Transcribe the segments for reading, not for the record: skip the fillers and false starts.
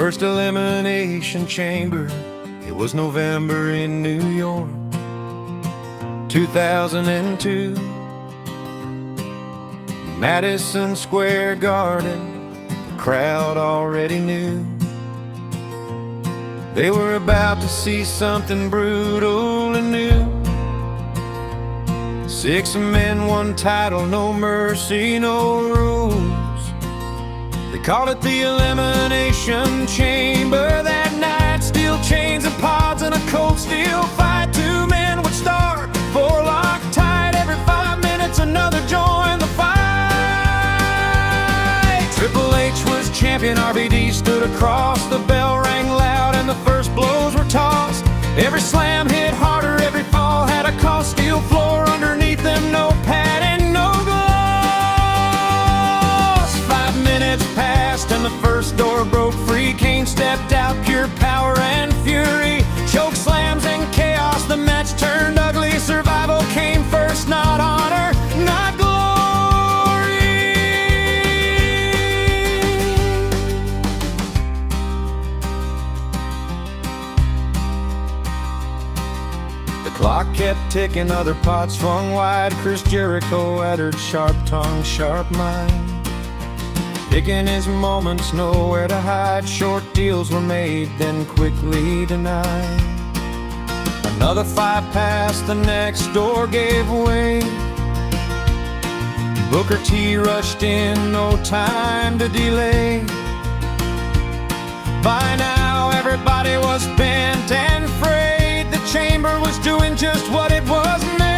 First Elimination Chamber. It was November in New York, 2002. Madison Square Garden, the crowd already knew they were about to see something brutal and new. 6 men, 1 title, no mercy, no rules. They called it the Elimination Chamber that night. Steel chains and pods and a cold steel fight. 2 men would start, 4 locked tight. Every 5 minutes another joined the fight. Triple H was champion, RVD stood across. The bell rang loud and the first blows were tossed. Every slam hit harder, every fall had a cost. Steel floor underneath them, no pad and no gloss. 5 minutes passed and the first door broke free. Kane stepped out, pure power and fury. Choke slams and chaos, the match turned ugly. Survival came first, not honor, not glory. The clock kept ticking, other pots swung wide. Chris Jericho uttered sharp tongue, sharp mind. Picking his moments, nowhere to hide. Short deals were made, then quickly denied. Another 5 passed, the next door gave way. Booker T rushed in, no time to delay. By now everybody was bent and frayed. The chamber was doing just what it was made.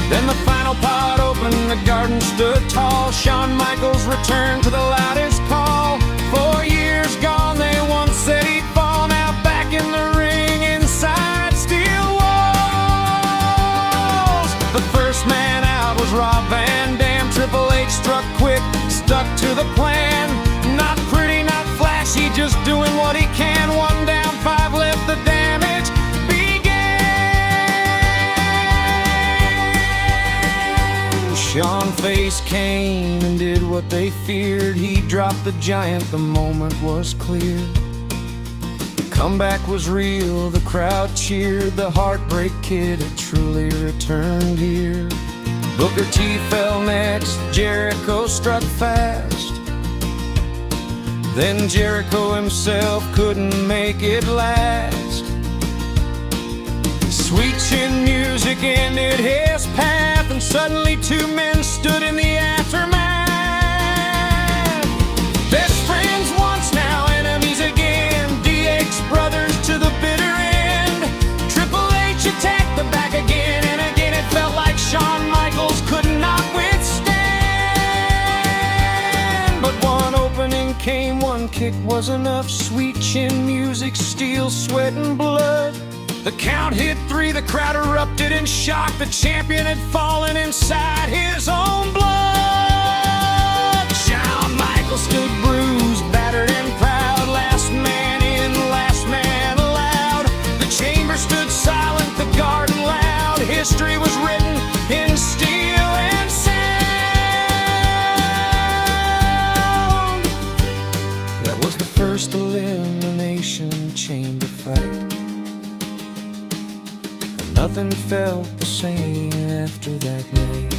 Then the final pot opened, the garden stood tall. Shawn Michaels returned to the loudest call. 4 years gone, they once said he'd fall. Now back in the ring, inside steel walls. The first man out was Rob Van Dam. Triple H struck quick, stuck to the plan. Not pretty, not flashy, just doing what he can. 1 down, 5 left, the damage began. Shawn faced Kane and did what they feared. He dropped the giant, the moment was clear. The comeback was real, the crowd cheered. The Heartbreak Kid had truly returned here. Booker T fell next, Jericho struck fast. Then Jericho himself couldn't make it last. Sweet chin music ended his path, and suddenly 2 men stood in the aftermath. Best friends once, now enemies again. DX brothers to the bitter end. Triple H attacked the back again, and again it felt like Shawn Michaels could not withstand. But 1 opening came, 1 kick was enough. Sweet chin music, steel, sweat and blood. The count hit 3, the crowd erupted in shock. The champion had fallen inside his own blood. Shawn Michaels stood bruised, battered and proud. Last man in, last man allowed. The chamber stood silent, the garden loud. History was written in steel and sound. That was the first Elimination Chamber fight. Nothing felt the same after that night.